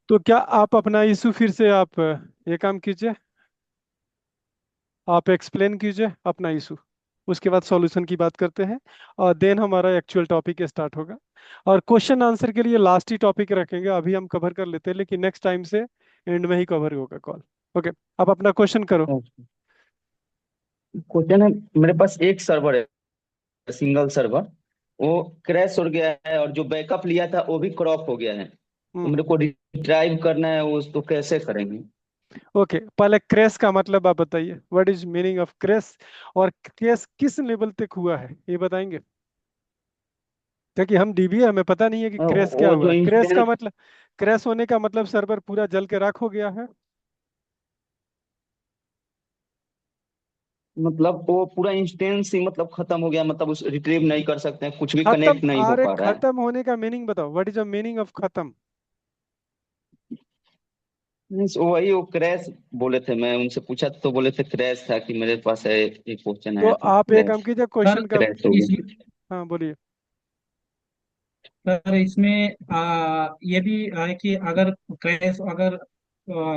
तो क्या आप अपना इशू फिर से आप ये काम कीजिए, आप एक्सप्लेन कीजिए अपना इशू। उसके बाद सॉल्यूशन की बात करते हैं और देन हमारा एक्चुअल टॉपिक स्टार्ट होगा। और क्वेश्चन आंसर के लिए लास्ट ही टॉपिक रखेंगे, अभी हम कवर कर लेते हैं लेकिन नेक्स्ट टाइम से एंड में ही कवर होगा कॉल। ओके, आप अपना क्वेश्चन करो। क्वेश्चन है। मेरे पास एक सर्वर है, सिंगल सर्वर। वो क्रैश हो गया है और जो बैकअप लिया था वो भी क्रॉप हो गया है। तो मेरे हम्म। को रिट्राइव करना है, वो उसको कैसे करेंगे? ओके, पहले क्रैश का मतलब आप बताइए, what is meaning of crash, और क्रैश किस लेवल तक हुआ है ये बताएंगे। क्योंकि हम डीबी है, हमें पता नहीं है कि क्रैश क्या वो हुआ जो है। क्रैश का इंस्टेंस, मतलब, क्रैश होने का मतलब सर्वर पूरा जल के राख हो गया है। मतलब वो पूरा इंस्टेंस ही मतलब खत्म हो गया, मतलब उस रिट्रीव नहीं कर सकते हैं, कुछ भी खत्म, कनेक्ट नहीं हो अरे पा रहा है। खत्म होने का मीनिंग बताओ, what is the meaning of खत्म। मीन्स वही वो क्रैश बोले थे, मैं उनसे पूछा तो बोले थे क्रैश था, कि मेरे पास है एक क्वेश्चन तो आया था आप एक काम क्रैश। कीजिए, सर क्वेश्चन का। क्रैश हो इस गया। हाँ बोलिए। सर इसमें ये भी है कि अगर क्रैश, अगर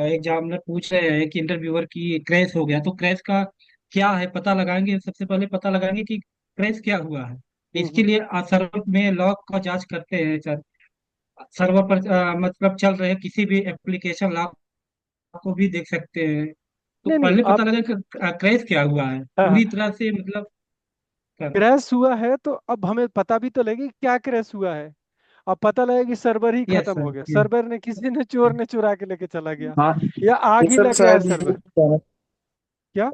एग्जामिनर पूछ रहे हैं कि इंटरव्यूअर की क्रैश हो गया तो क्रैश का क्या है पता लगाएंगे। सबसे पहले पता लगाएंगे कि क्रैश क्या हुआ है। इसके हम्म। लिए सर्वर में लॉग का जांच करते हैं सर। सर्वर पर मतलब चल रहे किसी भी एप्लीकेशन लॉग को भी देख सकते हैं। तो नहीं नहीं, पहले आप पता लगे कि क्रैश क्या हुआ है हाँ हाँ, पूरी तरह से, मतलब सर। क्रैश हुआ है तो अब हमें पता भी तो लगे कि क्या क्रैश हुआ है। अब पता लगे कि सर्वर ही यस खत्म हो सर, गया, यस। सर्वर ने किसी ने, चोर ने चुरा के लेके चला गया, हाँ, या आग ये ही सर लग गया है शायद ये सर्वर। क्या?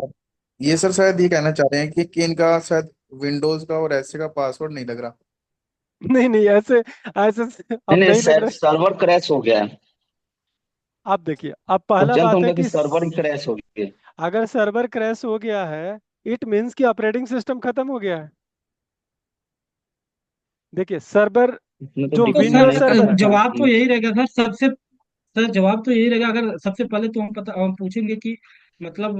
ये सर शायद ये कहना चाह रहे हैं कि इनका शायद विंडोज का और ऐसे का पासवर्ड नहीं लग रहा। नहीं नहीं, ऐसे ऐसे नहीं अब नहीं नहीं लग सर, रहा है। सर्वर क्रैश हो गया है। आप देखिए, अब पहला क्वेश्चन तो बात है उनका कि कि सर्वर ही क्रैश हो गया। अगर सर्वर क्रैश हो गया है, इट मीन्स कि ऑपरेटिंग सिस्टम खत्म हो गया है। देखिए सर्वर, इसमें तो जो तो डिफाइन सर विंडोज नहीं कर सर्वर, रखा है। जवाब तो यही रहेगा सर। सबसे सर जवाब तो यही रहेगा। अगर सबसे पहले तो हम पूछेंगे कि मतलब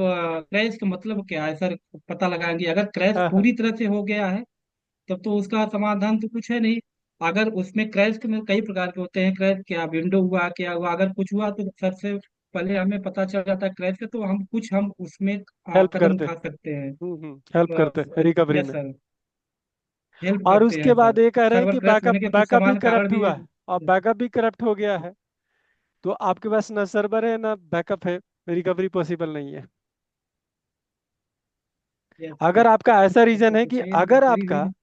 क्रैश का मतलब क्या है सर। पता लगाएंगे अगर क्रैश हाँ हाँ, पूरी तरह से हो गया है तब तो उसका समाधान तो कुछ है नहीं। अगर उसमें क्रैश के में कई प्रकार के होते हैं, क्रैश क्या विंडो हुआ क्या हुआ, अगर कुछ हुआ तो सबसे पहले हमें पता चल जाता है क्रैश का, तो हम उसमें हेल्प कदम करते, उठा सकते हैं। हेल्प करते रिकवरी यस में। सर, हेल्प और करते उसके हैं बाद सर। ये कह रहे हैं सर्वर कि क्रैश बैकअप, होने के कुछ बैकअप भी सामान्य कारण करप्ट भी हुआ है। है, और बैकअप भी करप्ट हो गया है। तो आपके पास ना सर्वर है ना बैकअप है, रिकवरी पॉसिबल नहीं है। यस अगर सर, आपका ऐसा ये तो रीजन है कि सही है, अगर रिकवरी आपका, भी।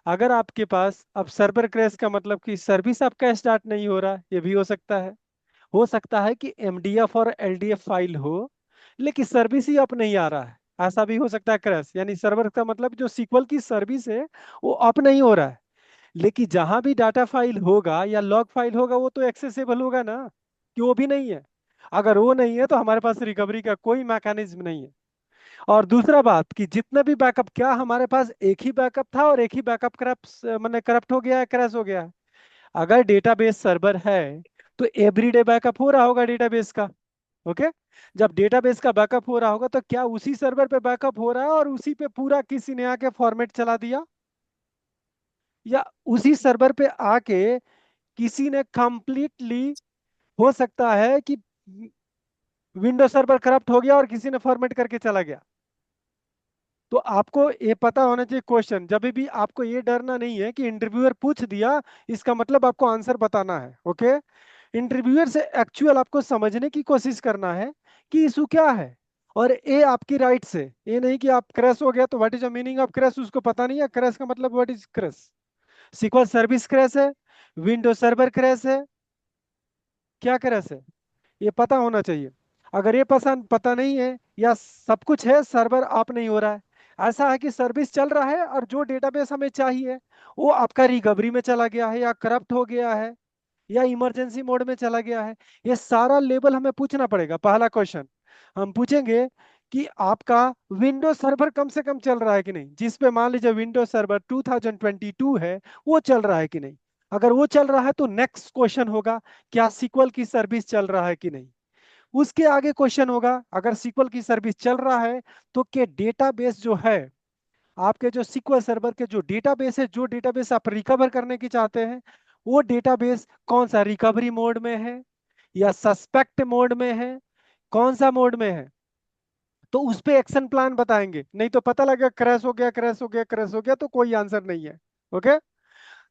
अगर आपके पास अब सर्वर क्रैश का मतलब कि सर्विस आपका स्टार्ट नहीं हो रहा, ये भी हो सकता है। हो सकता है कि एमडीएफ और एलडीएफ फाइल हो लेकिन सर्विस ही अप नहीं आ रहा है, ऐसा भी हो सकता है क्रैश। यानी सर्वर का मतलब जो सीक्वल की सर्विस है वो अप नहीं हो रहा है, लेकिन जहां भी डाटा फाइल होगा या लॉग फाइल होगा वो तो एक्सेसिबल होगा ना, कि वो भी नहीं है। अगर वो नहीं है तो हमारे पास रिकवरी का कोई मैकेनिज्म नहीं है। और दूसरा बात कि जितने भी बैकअप, क्या हमारे पास एक ही बैकअप था और एक ही बैकअप करप्ट मैंने करप्ट हो गया है, क्रैश हो गया है। अगर डेटाबेस सर्वर है तो एवरीडे बैकअप हो रहा होगा डेटाबेस का। ओके, जब डेटाबेस का बैकअप हो रहा होगा तो क्या उसी सर्वर पे बैकअप हो रहा है और उसी पे पूरा किसी ने आके फॉर्मेट चला दिया, या उसी सर्वर पे आके किसी ने कंप्लीटली, हो सकता है कि विंडो सर्वर करप्ट हो गया और किसी ने फॉर्मेट करके चला गया। तो आपको ये पता होना चाहिए क्वेश्चन, जब भी आपको ये डरना नहीं है कि इंटरव्यूअर पूछ दिया इसका मतलब आपको आंसर बताना है। ओके, इंटरव्यूअर से एक्चुअल आपको समझने की कोशिश करना है कि इशू क्या है, और ये आपकी राइट से, ये नहीं कि आप क्रैश हो गया तो what is the meaning of crash उसको पता नहीं है, क्रैश का मतलब what is crash, SQL service crash है, विंडो सर्वर क्रैश है, क्या क्रैश है, ये पता होना चाहिए। अगर ये पसंद पता नहीं है, या सब कुछ है सर्वर आप नहीं हो रहा है, ऐसा है कि सर्विस चल रहा है और जो डेटाबेस हमें चाहिए वो आपका रिकवरी में चला गया है या करप्ट हो गया है या इमरजेंसी मोड में चला गया है, ये सारा लेवल हमें पूछना पड़ेगा। पहला क्वेश्चन हम पूछेंगे कि आपका विंडोज सर्वर कम से कम चल रहा है कि नहीं, जिस पे मान लीजिए विंडोज सर्वर 2022 है, वो चल रहा है कि नहीं। अगर वो चल रहा है तो नेक्स्ट क्वेश्चन होगा क्या सीक्वल की सर्विस चल रहा है कि नहीं। उसके आगे क्वेश्चन होगा अगर सीक्वल की सर्विस चल रहा है तो के डेटाबेस जो है, आपके जो सीक्वल सर्वर के जो डेटाबेस है, जो डेटाबेस आप रिकवर करने की चाहते हैं, वो डेटाबेस कौन सा रिकवरी मोड में है, या सस्पेक्ट मोड में है, कौन सा मोड में है, तो उस पे एक्शन प्लान बताएंगे। नहीं तो पता लगा क्रैश हो गया, क्रैश हो गया, क्रैश हो गया, तो कोई आंसर नहीं है। ओके।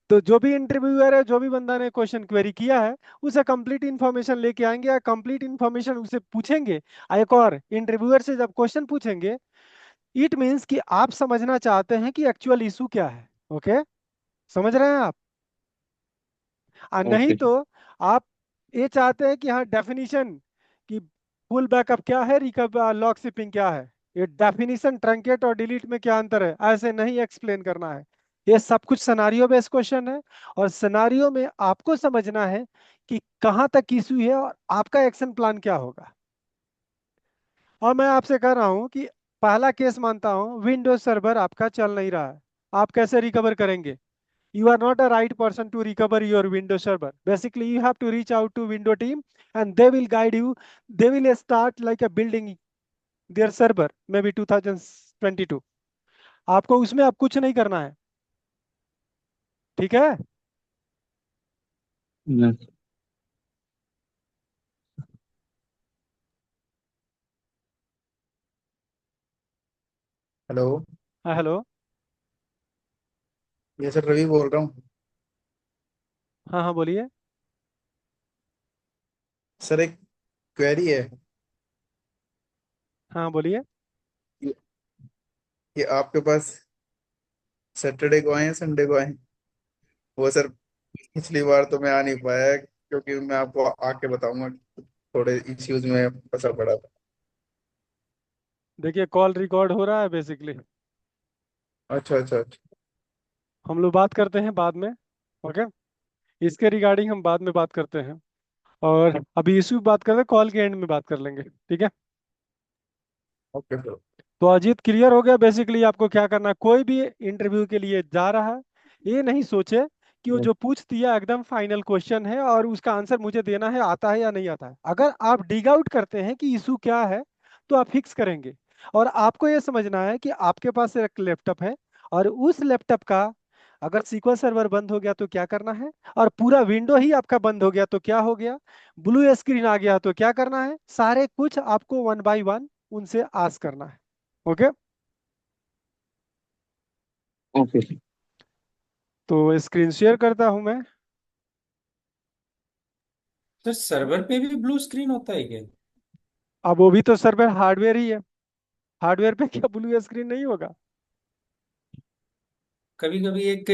तो जो भी इंटरव्यूअर है, जो भी बंदा ने क्वेश्चन क्वेरी किया है, उसे कंप्लीट इन्फॉर्मेशन लेके आएंगे, या कंप्लीट इन्फॉर्मेशन उसे पूछेंगे। एक और इंटरव्यूअर से जब क्वेश्चन पूछेंगे, इट मीन्स कि आप समझना चाहते हैं कि एक्चुअल इशू क्या है। ओके, समझ रहे हैं आप? नहीं ओके। तो आप ये चाहते हैं कि हाँ डेफिनेशन, कि फुल बैकअप क्या है, रिकवर लॉक शिपिंग क्या है, ये डेफिनेशन ट्रंकेट और डिलीट में क्या अंतर है, ऐसे नहीं एक्सप्लेन करना है। ये सब कुछ सिनारियो बेस्ड क्वेश्चन है, और सिनारियो में आपको समझना है कि कहाँ तक इशू है और आपका एक्शन प्लान क्या होगा। और मैं आपसे कह रहा हूँ कि पहला केस मानता हूँ, विंडोज सर्वर आपका चल नहीं रहा है, आप कैसे रिकवर करेंगे? You are not a right person to recover your Windows server. Basically, you have to reach out to Windows team and they will guide you. They will start like a building their server, maybe 2022. आपको उसमें अब कुछ नहीं करना है, ठीक है? हम्म। Hello. हाँ, हेलो। ये सर रवि बोल रहा हूँ। हाँ हाँ, बोलिए। सर एक क्वेरी है हाँ, बोलिए। कि कि आपके पास सैटरडे को आए हैं संडे को आए? वो सर पिछली बार तो मैं आ नहीं पाया क्योंकि मैं आपको आके बताऊंगा कि थोड़े इश्यूज में फंसा पड़ा था। देखिए, कॉल रिकॉर्ड हो रहा है बेसिकली। अच्छा अच्छा अच्छा। हम लोग बात करते हैं बाद में। ओके, इसके रिगार्डिंग हम बाद में बात करते हैं, और अभी इशू बात करते हैं, कॉल के एंड में बात कर लेंगे, ठीक है? Okay sir. तो अजीत, क्लियर हो गया बेसिकली आपको क्या करना है? कोई भी इंटरव्यू के लिए जा रहा है, ये नहीं सोचे कि वो जो पूछ दिया एकदम फाइनल क्वेश्चन है और उसका आंसर मुझे देना है, आता है या नहीं आता है। अगर आप डिग आउट करते हैं कि इशू क्या है, तो आप फिक्स करेंगे। और आपको ये समझना है कि आपके पास एक लैपटॉप है, और उस लैपटॉप का अगर सीक्वल सर्वर बंद हो गया तो क्या करना है, और पूरा विंडो ही आपका बंद हो गया तो क्या हो गया, ब्लू स्क्रीन आ गया तो क्या करना है, सारे कुछ आपको वन बाय वन उनसे आस्क करना है। ओके। ओके। तो स्क्रीन शेयर करता हूं मैं। तो सर्वर पे भी ब्लू स्क्रीन होता है क्या? अब वो भी तो सर्वर हार्डवेयर ही है, हार्डवेयर पे क्या ब्लू स्क्रीन नहीं होगा? कभी कभी एक